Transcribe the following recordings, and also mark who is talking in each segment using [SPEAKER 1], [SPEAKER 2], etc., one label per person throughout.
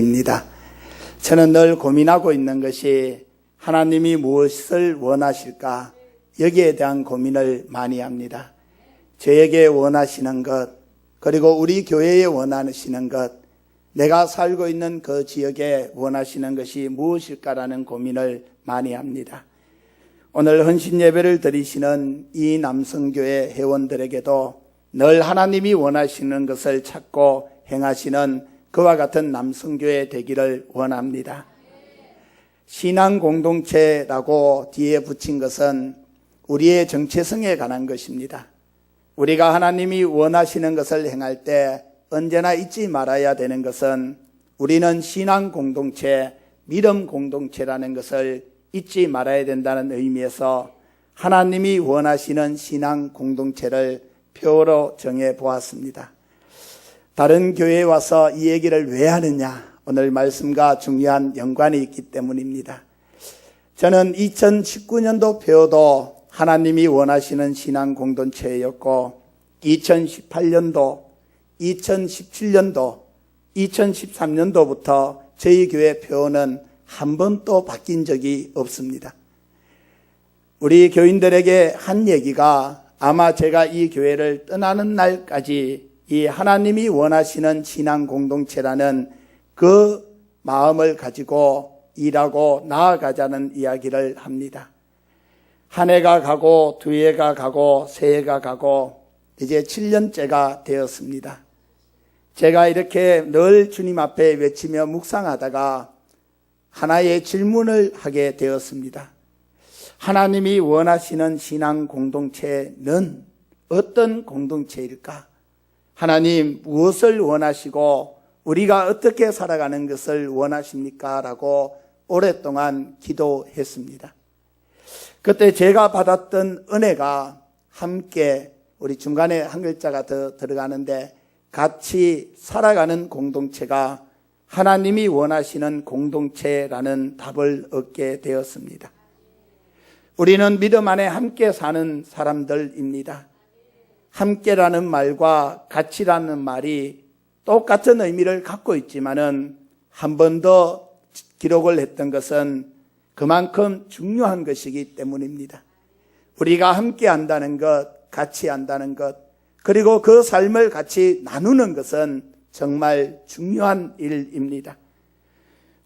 [SPEAKER 1] 입니다. 저는 늘 고민하고 있는 것이 하나님이 무엇을 원하실까? 여기에 대한 고민을 많이 합니다. 저에게 원하시는 것, 그리고 우리 교회에 원하시는 것, 내가 살고 있는 그 지역에 원하시는 것이 무엇일까라는 고민을 많이 합니다. 오늘 헌신 예배를 드리시는 이 남성교회 회원들에게도 늘 하나님이 원하시는 것을 찾고 행하시는 그와 같은 남성교회 되기를 원합니다. 신앙 공동체라고 뒤에 붙인 것은 우리의 정체성에 관한 것입니다. 우리가 하나님이 원하시는 것을 행할 때 언제나 잊지 말아야 되는 것은 우리는 신앙 공동체, 믿음 공동체라는 것을 잊지 말아야 된다는 의미에서 하나님이 원하시는 신앙 공동체를 표로 정해 보았습니다. 다른 교회에 와서 이 얘기를 왜 하느냐? 오늘 말씀과 중요한 연관이 있기 때문입니다. 저는 2019년도 표도 하나님이 원하시는 신앙 공동체였고 2018년도, 2017년도, 2013년도부터 저희 교회 표는 한 번도 바뀐 적이 없습니다. 우리 교인들에게 한 얘기가 아마 제가 이 교회를 떠나는 날까지 이 하나님이 원하시는 신앙 공동체라는 그 마음을 가지고 일하고 나아가자는 이야기를 합니다. 한 해가 가고 두 해가 가고 세 해가 가고 이제 7년째가 되었습니다. 제가 이렇게 늘 주님 앞에 외치며 묵상하다가 하나의 질문을 하게 되었습니다. 하나님이 원하시는 신앙 공동체는 어떤 공동체일까? 하나님 무엇을 원하시고 우리가 어떻게 살아가는 것을 원하십니까? 라고 오랫동안 기도했습니다. 그때 제가 받았던 은혜가 함께, 우리 중간에 한 글자가 더 들어가는데 같이 살아가는 공동체가 하나님이 원하시는 공동체라는 답을 얻게 되었습니다. 우리는 믿음 안에 함께 사는 사람들입니다. 함께라는 말과 같이라는 말이 똑같은 의미를 갖고 있지만은 한 번 더 기록을 했던 것은 그만큼 중요한 것이기 때문입니다. 우리가 함께 한다는 것, 같이 한다는 것, 그리고 그 삶을 같이 나누는 것은 정말 중요한 일입니다.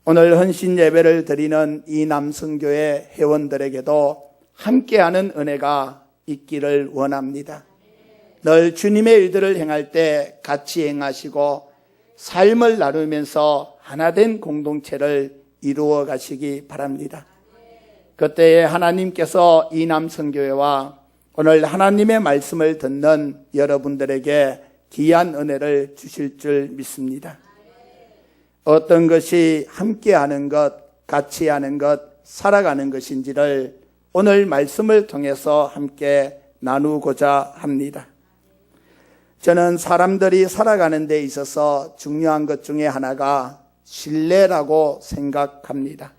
[SPEAKER 1] 오늘 헌신 예배를 드리는 이 남성교회 회원들에게도 함께하는 은혜가 있기를 원합니다. 늘 주님의 일들을 행할 때 같이 행하시고 삶을 나누면서 하나된 공동체를 이루어 가시기 바랍니다. 그때에 하나님께서 이 남성교회와 오늘 하나님의 말씀을 듣는 여러분들에게 귀한 은혜를 주실 줄 믿습니다. 어떤 것이 함께하는 것, 같이 하는 것, 살아가는 것인지를 오늘 말씀을 통해서 함께 나누고자 합니다. 저는 사람들이 살아가는 데 있어서 중요한 것 중에 하나가 신뢰라고 생각합니다.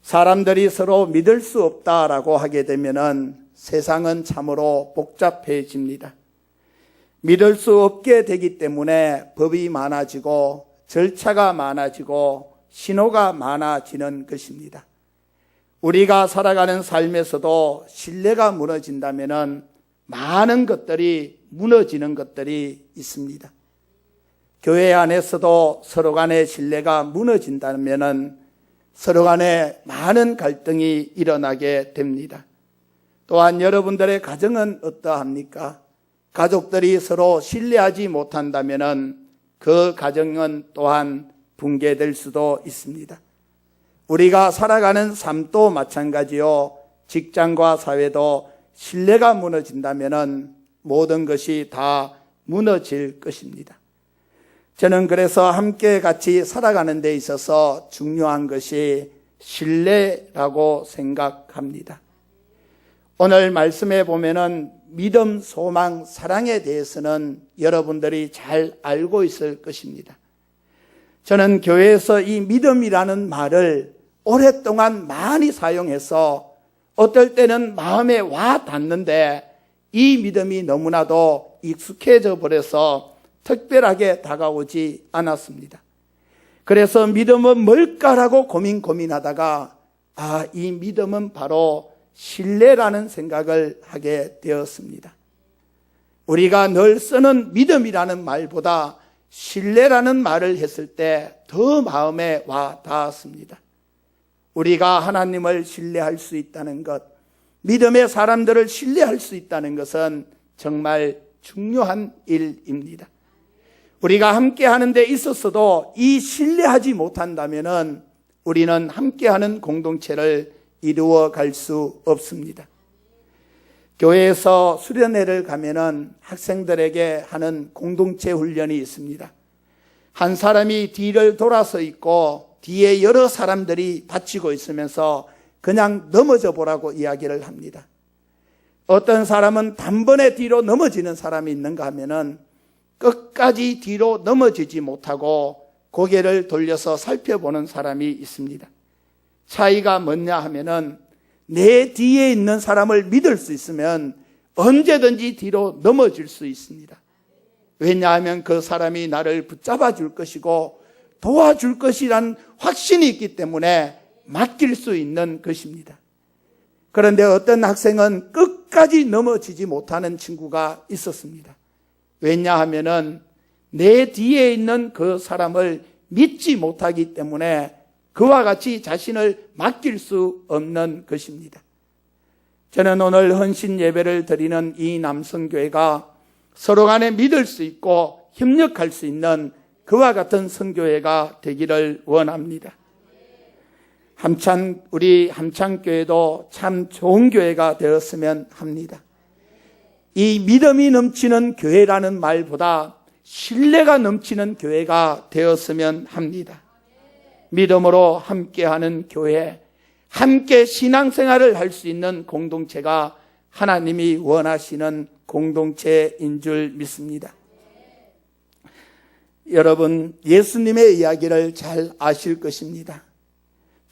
[SPEAKER 1] 사람들이 서로 믿을 수 없다라고 하게 되면은 세상은 참으로 복잡해집니다. 믿을 수 없게 되기 때문에 법이 많아지고 절차가 많아지고 신호가 많아지는 것입니다. 우리가 살아가는 삶에서도 신뢰가 무너진다면은 많은 것들이 무너지는 것들이 있습니다. 교회 안에서도 서로 간의 신뢰가 무너진다면은 서로 간에 많은 갈등이 일어나게 됩니다. 또한 여러분들의 가정은 어떠합니까? 가족들이 서로 신뢰하지 못한다면은 그 가정은 또한 붕괴될 수도 있습니다. 우리가 살아가는 삶도 마찬가지요. 직장과 사회도 신뢰가 무너진다면은 모든 것이 다 무너질 것입니다. 저는 그래서 함께 같이 살아가는 데 있어서 중요한 것이 신뢰라고 생각합니다. 오늘 말씀에 보면은 믿음, 소망, 사랑에 대해서는 여러분들이 잘 알고 있을 것입니다. 저는 교회에서 이 믿음이라는 말을 오랫동안 많이 사용해서 어떨 때는 마음에 와 닿는데 이 믿음이 너무나도 익숙해져 버려서 특별하게 다가오지 않았습니다. 그래서 믿음은 뭘까라고 고민하다가 이 믿음은 바로 신뢰라는 생각을 하게 되었습니다. 우리가 늘 쓰는 믿음이라는 말보다 신뢰라는 말을 했을 때 더 마음에 와 닿았습니다. 우리가 하나님을 신뢰할 수 있다는 것, 믿음의 사람들을 신뢰할 수 있다는 것은 정말 중요한 일입니다. 우리가 함께 하는 데 있어서도 이 신뢰하지 못한다면은 우리는 함께하는 공동체를 이루어 갈 수 없습니다. 교회에서 수련회를 가면은 학생들에게 하는 공동체 훈련이 있습니다. 한 사람이 뒤를 돌아서 있고 뒤에 여러 사람들이 다치고 있으면서 그냥 넘어져 보라고 이야기를 합니다. 어떤 사람은 단번에 뒤로 넘어지는 사람이 있는가 하면은 끝까지 뒤로 넘어지지 못하고 고개를 돌려서 살펴보는 사람이 있습니다. 차이가 뭐냐 하면은 내 뒤에 있는 사람을 믿을 수 있으면 언제든지 뒤로 넘어질 수 있습니다. 왜냐하면 그 사람이 나를 붙잡아 줄 것이고 도와줄 것이란 확신이 있기 때문에 맡길 수 있는 것입니다. 그런데 어떤 학생은 끝까지 넘어지지 못하는 친구가 있었습니다. 왜냐하면은 내 뒤에 있는 그 사람을 믿지 못하기 때문에 그와 같이 자신을 맡길 수 없는 것입니다. 저는 오늘 헌신 예배를 드리는 이 남성교회가 서로 간에 믿을 수 있고 협력할 수 있는 그와 같은 선교회가 되기를 원합니다. 우리 함창교회도 참 좋은 교회가 되었으면 합니다. 이 믿음이 넘치는 교회라는 말보다 신뢰가 넘치는 교회가 되었으면 합니다. 믿음으로 함께하는 교회, 함께 신앙생활을 할 수 있는 공동체가 하나님이 원하시는 공동체인 줄 믿습니다. 여러분, 예수님의 이야기를 잘 아실 것입니다.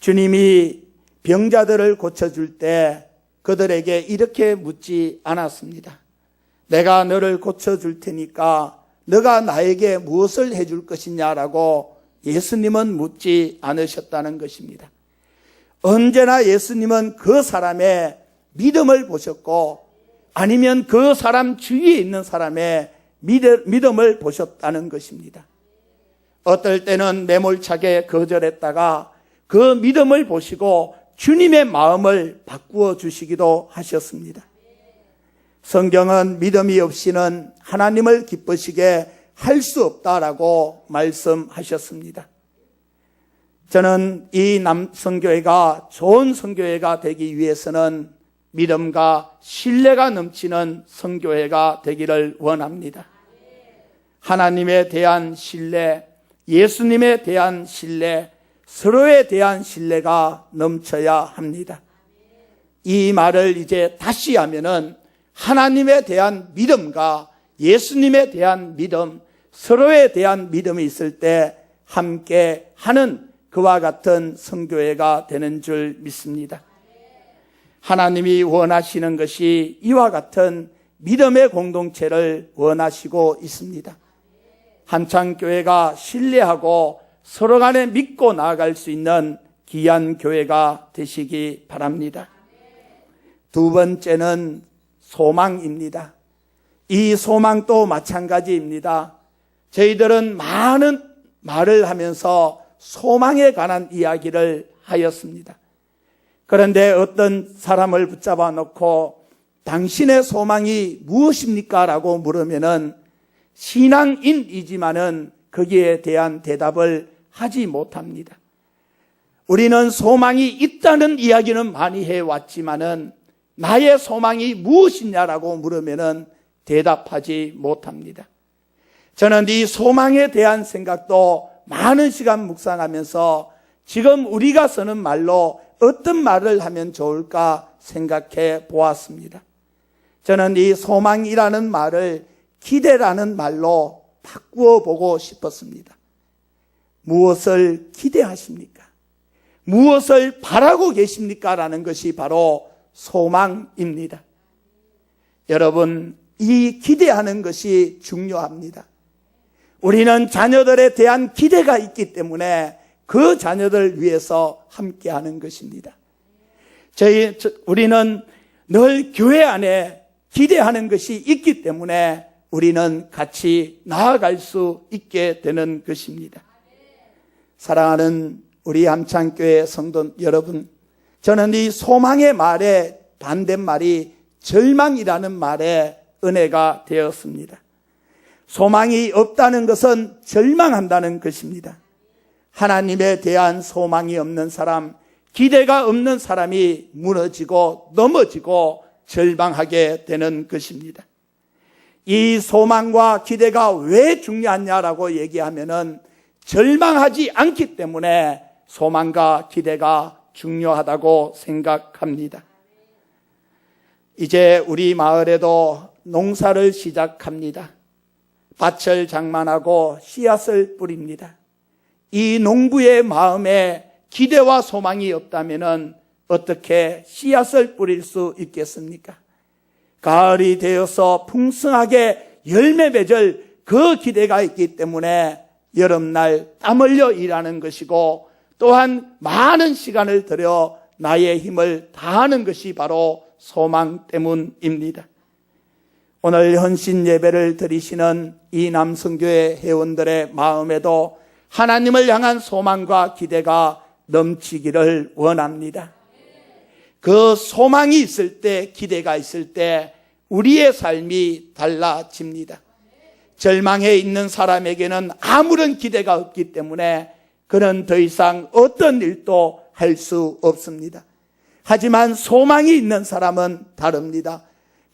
[SPEAKER 1] 주님이 병자들을 고쳐줄 때 그들에게 이렇게 묻지 않았습니다. 내가 너를 고쳐줄 테니까 너가 나에게 무엇을 해줄 것이냐라고 예수님은 묻지 않으셨다는 것입니다. 언제나 예수님은 그 사람의 믿음을 보셨고 아니면 그 사람 주위에 있는 사람의 믿음을 보셨다는 것입니다. 어떨 때는 매몰차게 거절했다가 그 믿음을 보시고 주님의 마음을 바꾸어 주시기도 하셨습니다. 성경은 믿음이 없이는 하나님을 기쁘시게 할 수 없다라고 말씀하셨습니다. 저는 이 남성교회가 좋은 성교회가 되기 위해서는 믿음과 신뢰가 넘치는 성교회가 되기를 원합니다. 하나님에 대한 신뢰, 예수님에 대한 신뢰, 서로에 대한 신뢰가 넘쳐야 합니다. 이 말을 이제 다시 하면은 하나님에 대한 믿음과 예수님에 대한 믿음, 서로에 대한 믿음이 있을 때 함께 하는 그와 같은 성교회가 되는 줄 믿습니다. 하나님이 원하시는 것이 이와 같은 믿음의 공동체를 원하시고 있습니다. 함창교회가 신뢰하고 서로 간에 믿고 나아갈 수 있는 귀한 교회가 되시기 바랍니다. 두 번째는 소망입니다. 이 소망도 마찬가지입니다. 저희들은 많은 말을 하면서 소망에 관한 이야기를 하였습니다. 그런데 어떤 사람을 붙잡아 놓고 당신의 소망이 무엇입니까? 라고 물으면은 신앙인이지만은 거기에 대한 대답을 하지 못합니다. 우리는 소망이 있다는 이야기는 많이 해왔지만은 나의 소망이 무엇이냐라고 물으면은 대답하지 못합니다. 저는 이 소망에 대한 생각도 많은 시간 묵상하면서 지금 우리가 쓰는 말로 어떤 말을 하면 좋을까 생각해 보았습니다. 저는 이 소망이라는 말을 기대라는 말로 바꾸어 보고 싶었습니다. 무엇을 기대하십니까? 무엇을 바라고 계십니까? 라는 것이 바로 소망입니다. 여러분, 이 기대하는 것이 중요합니다. 우리는 자녀들에 대한 기대가 있기 때문에 그 자녀들을 위해서 함께하는 것입니다. 우리는 늘 교회 안에 기대하는 것이 있기 때문에 우리는 같이 나아갈 수 있게 되는 것입니다. 사랑하는 우리 함창교회 성도 여러분, 저는 이 소망의 말의 반대말이 절망이라는 말에 은혜가 되었습니다. 소망이 없다는 것은 절망한다는 것입니다. 하나님에 대한 소망이 없는 사람, 기대가 없는 사람이 무너지고 넘어지고 절망하게 되는 것입니다. 이 소망과 기대가 왜 중요하냐라고 얘기하면은 절망하지 않기 때문에 소망과 기대가 중요하다고 생각합니다. 이제 우리 마을에도 농사를 시작합니다. 밭을 장만하고 씨앗을 뿌립니다. 이 농부의 마음에 기대와 소망이 없다면 어떻게 씨앗을 뿌릴 수 있겠습니까? 가을이 되어서 풍성하게 열매 맺을 그 기대가 있기 때문에 여름날 땀 흘려 일하는 것이고 또한 많은 시간을 들여 나의 힘을 다하는 것이 바로 소망 때문입니다. 오늘 헌신 예배를 드리시는 이 남성교회 회원들의 마음에도 하나님을 향한 소망과 기대가 넘치기를 원합니다. 그 소망이 있을 때, 기대가 있을 때 우리의 삶이 달라집니다. 절망해 있는 사람에게는 아무런 기대가 없기 때문에 그는 더 이상 어떤 일도 할 수 없습니다. 하지만 소망이 있는 사람은 다릅니다.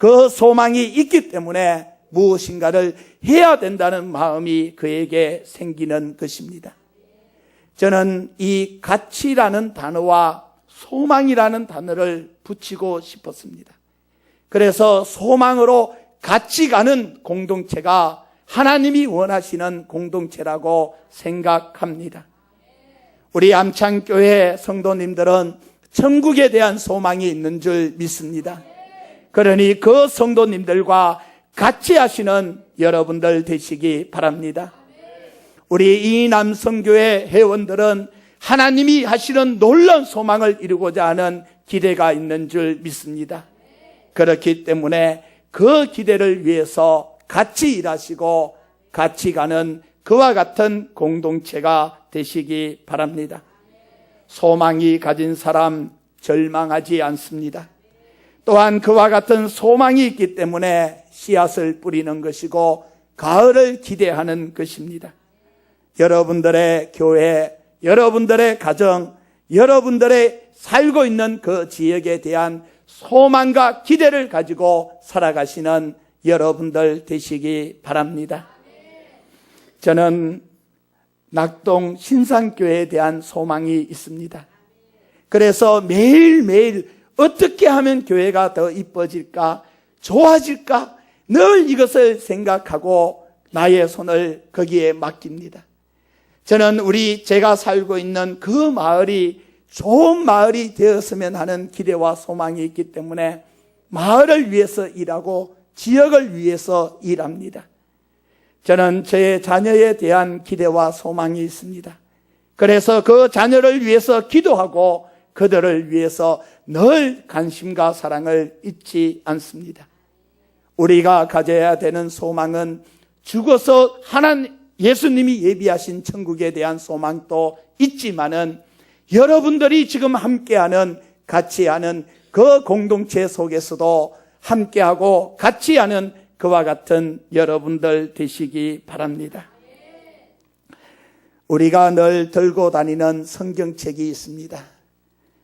[SPEAKER 1] 그 소망이 있기 때문에 무엇인가를 해야 된다는 마음이 그에게 생기는 것입니다. 저는 이 가치라는 단어와 소망이라는 단어를 붙이고 싶었습니다. 그래서 소망으로 같이 가는 공동체가 하나님이 원하시는 공동체라고 생각합니다. 우리 암창교회 성도님들은 천국에 대한 소망이 있는 줄 믿습니다. 그러니 그 성도님들과 같이 하시는 여러분들 되시기 바랍니다. 우리 이 남성교회 회원들은 하나님이 하시는 놀라운 소망을 이루고자 하는 기대가 있는 줄 믿습니다. 그렇기 때문에 그 기대를 위해서 같이 일하시고 같이 가는 그와 같은 공동체가 되시기 바랍니다. 소망이 가진 사람 절망하지 않습니다. 또한 그와 같은 소망이 있기 때문에 씨앗을 뿌리는 것이고 가을을 기대하는 것입니다. 여러분들의 교회, 여러분들의 가정, 여러분들의 살고 있는 그 지역에 대한 소망과 기대를 가지고 살아가시는 여러분들 되시기 바랍니다. 저는 낙동 신산교회에 대한 소망이 있습니다. 그래서 매일매일 어떻게 하면 교회가 더 이뻐질까, 좋아질까 늘 이것을 생각하고 나의 손을 거기에 맡깁니다. 저는 제가 살고 있는 그 마을이 좋은 마을이 되었으면 하는 기대와 소망이 있기 때문에 마을을 위해서 일하고 지역을 위해서 일합니다. 저는 제 자녀에 대한 기대와 소망이 있습니다. 그래서 그 자녀를 위해서 기도하고 그들을 위해서 늘 관심과 사랑을 잊지 않습니다. 우리가 가져야 되는 소망은 죽어서 예수님이 예비하신 천국에 대한 소망도 있지만은 여러분들이 지금 함께하는, 같이 하는 그 공동체 속에서도 함께하고 같이 하는 그와 같은 여러분들 되시기 바랍니다. 우리가 늘 들고 다니는 성경책이 있습니다.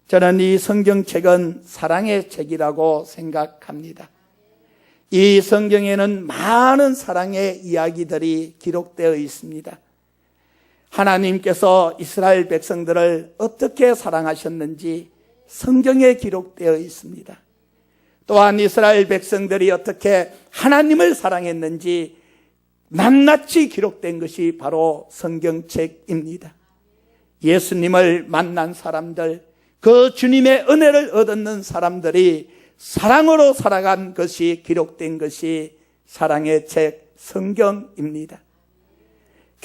[SPEAKER 1] 저는 이 성경책은 사랑의 책이라고 생각합니다. 이 성경에는 많은 사랑의 이야기들이 기록되어 있습니다. 하나님께서 이스라엘 백성들을 어떻게 사랑하셨는지 성경에 기록되어 있습니다. 또한 이스라엘 백성들이 어떻게 하나님을 사랑했는지 낱낱이 기록된 것이 바로 성경책입니다. 예수님을 만난 사람들, 그 주님의 은혜를 얻는 사람들이 사랑으로 살아간 것이 기록된 것이 사랑의 책 성경입니다.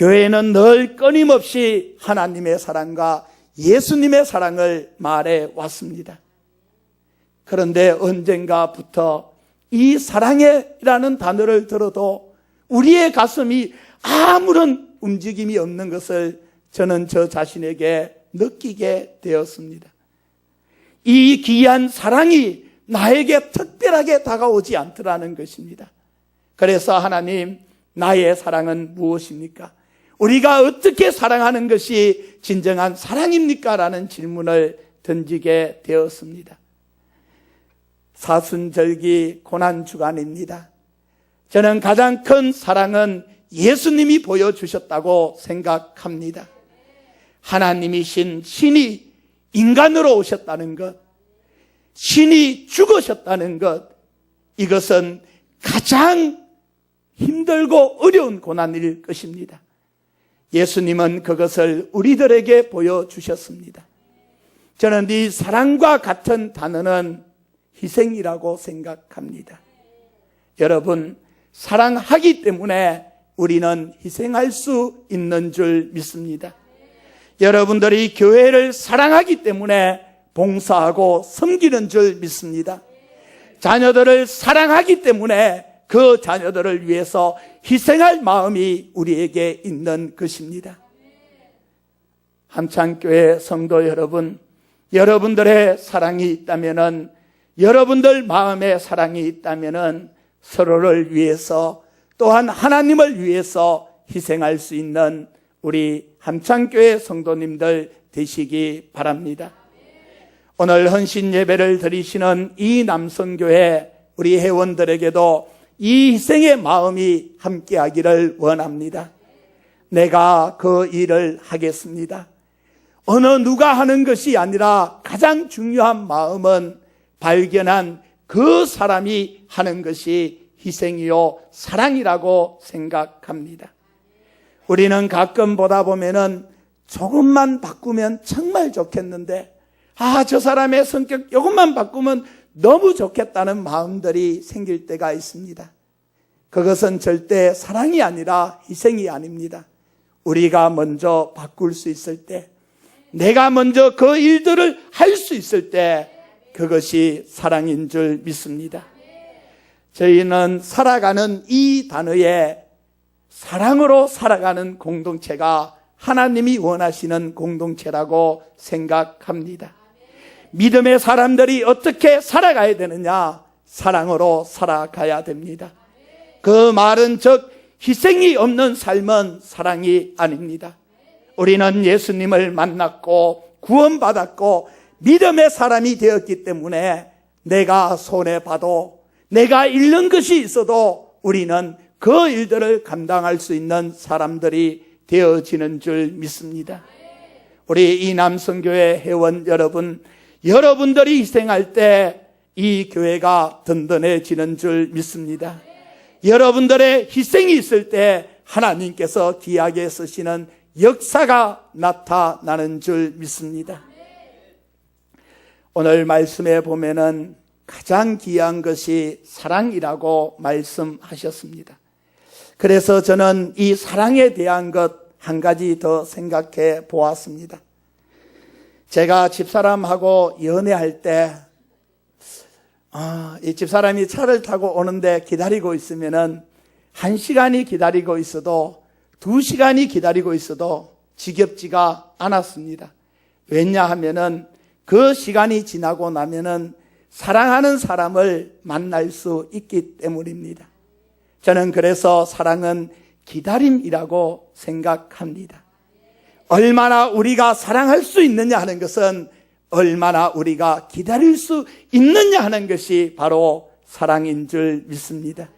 [SPEAKER 1] 교회는 늘 끊임없이 하나님의 사랑과 예수님의 사랑을 말해 왔습니다. 그런데 언젠가부터 이 사랑이라는 단어를 들어도 우리의 가슴이 아무런 움직임이 없는 것을 저는 저 자신에게 느끼게 되었습니다. 이 귀한 사랑이 나에게 특별하게 다가오지 않더라는 것입니다. 그래서 하나님, 나의 사랑은 무엇입니까? 우리가 어떻게 사랑하는 것이 진정한 사랑입니까? 라는 질문을 던지게 되었습니다. 사순절기 고난주간입니다. 저는 가장 큰 사랑은 예수님이 보여주셨다고 생각합니다. 하나님이신 신이 인간으로 오셨다는 것, 신이 죽으셨다는 것, 이것은 가장 힘들고 어려운 고난일 것입니다. 예수님은 그것을 우리들에게 보여주셨습니다. 저는 이 사랑과 같은 단어는 희생이라고 생각합니다. 여러분, 사랑하기 때문에 우리는 희생할 수 있는 줄 믿습니다. 여러분들이 교회를 사랑하기 때문에 봉사하고 섬기는 줄 믿습니다. 자녀들을 사랑하기 때문에 그 자녀들을 위해서 희생할 마음이 우리에게 있는 것입니다. 함창교회 성도 여러분, 여러분들의 사랑이 있다면은, 여러분들 마음에 사랑이 있다면은 서로를 위해서, 또한 하나님을 위해서 희생할 수 있는 우리 함창교회 성도님들 되시기 바랍니다. 오늘 헌신 예배를 드리시는 이 남성교회 우리 회원들에게도 이 희생의 마음이 함께하기를 원합니다. 내가 그 일을 하겠습니다. 어느 누가 하는 것이 아니라 가장 중요한 마음은 발견한 그 사람이 하는 것이 희생이요 사랑이라고 생각합니다. 우리는 가끔 보다 보면은 조금만 바꾸면 정말 좋겠는데, 저 사람의 성격 조금만 바꾸면 너무 좋겠다는 마음들이 생길 때가 있습니다. 그것은 절대 사랑이 아니라 희생이 아닙니다. 우리가 먼저 바꿀 수 있을 때, 내가 먼저 그 일들을 할 수 있을 때, 그것이 사랑인 줄 믿습니다. 저희는 살아가는 이 단어에 사랑으로 살아가는 공동체가 하나님이 원하시는 공동체라고 생각합니다. 믿음의 사람들이 어떻게 살아가야 되느냐? 사랑으로 살아가야 됩니다. 그 말은 즉 희생이 없는 삶은 사랑이 아닙니다. 우리는 예수님을 만났고 구원받았고 믿음의 사람이 되었기 때문에 내가 손해봐도, 내가 잃는 것이 있어도 우리는 그 일들을 감당할 수 있는 사람들이 되어지는 줄 믿습니다. 우리 이 남성교회 회원 여러분, 여러분들이 희생할 때 이 교회가 든든해지는 줄 믿습니다. 여러분들의 희생이 있을 때 하나님께서 귀하게 쓰시는 역사가 나타나는 줄 믿습니다. 오늘 말씀에 보면은 가장 귀한 것이 사랑이라고 말씀하셨습니다. 그래서 저는 이 사랑에 대한 것 한 가지 더 생각해 보았습니다. 제가 집사람하고 연애할 때, 이 집사람이 차를 타고 오는데 기다리고 있으면은 1시간이 기다리고 있어도 2시간이 기다리고 있어도 지겹지가 않았습니다. 왜냐하면은 그 시간이 지나고 나면은 사랑하는 사람을 만날 수 있기 때문입니다. 저는 그래서 사랑은 기다림이라고 생각합니다. 얼마나 우리가 사랑할 수 있느냐 하는 것은 얼마나 우리가 기다릴 수 있느냐 하는 것이 바로 사랑인 줄 믿습니다.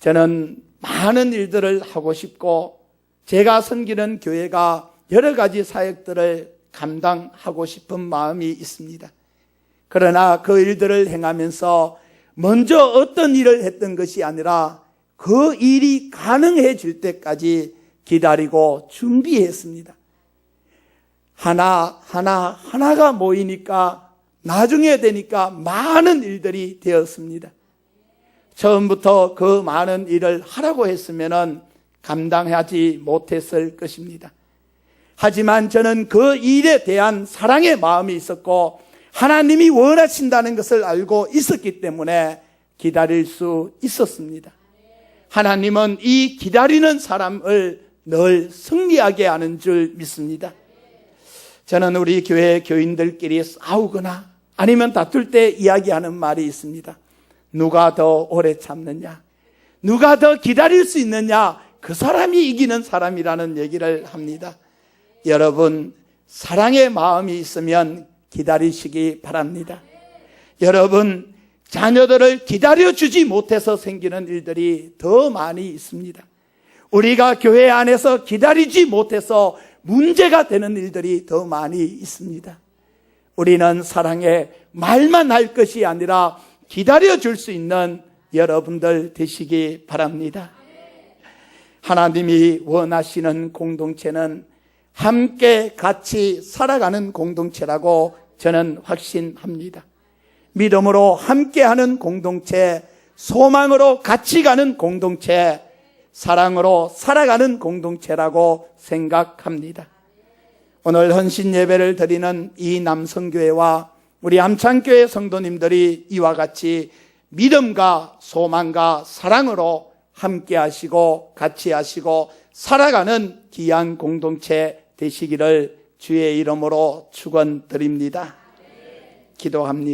[SPEAKER 1] 저는 많은 일들을 하고 싶고 제가 섬기는 교회가 여러 가지 사역들을 감당하고 싶은 마음이 있습니다. 그러나 그 일들을 행하면서 먼저 어떤 일을 했던 것이 아니라 그 일이 가능해질 때까지 기다리고 준비했습니다. 하나가 모이니까 나중에 되니까 많은 일들이 되었습니다. 처음부터 그 많은 일을 하라고 했으면은 감당하지 못했을 것입니다. 하지만 저는 그 일에 대한 사랑의 마음이 있었고 하나님이 원하신다는 것을 알고 있었기 때문에 기다릴 수 있었습니다. 하나님은 이 기다리는 사람을 늘 승리하게 하는 줄 믿습니다. 저는 우리 교회 교인들끼리 싸우거나 아니면 다툴 때 이야기하는 말이 있습니다. 누가 더 오래 참느냐, 누가 더 기다릴 수 있느냐, 그 사람이 이기는 사람이라는 얘기를 합니다. 여러분, 사랑의 마음이 있으면 기다리시기 바랍니다. 여러분, 자녀들을 기다려주지 못해서 생기는 일들이 더 많이 있습니다. 우리가 교회 안에서 기다리지 못해서 문제가 되는 일들이 더 많이 있습니다. 우리는 사랑에 말만 할 것이 아니라 기다려줄 수 있는 여러분들 되시기 바랍니다. 하나님이 원하시는 공동체는 함께 같이 살아가는 공동체라고 저는 확신합니다. 믿음으로 함께하는 공동체, 소망으로 같이 가는 공동체, 사랑으로 살아가는 공동체라고 생각합니다. 오늘 헌신 예배를 드리는 이 남성교회와 우리 암창교회 성도님들이 이와 같이 믿음과 소망과 사랑으로 함께 하시고 같이 하시고 살아가는 귀한 공동체 되시기를 주의 이름으로 축원드립니다. 기도합니다.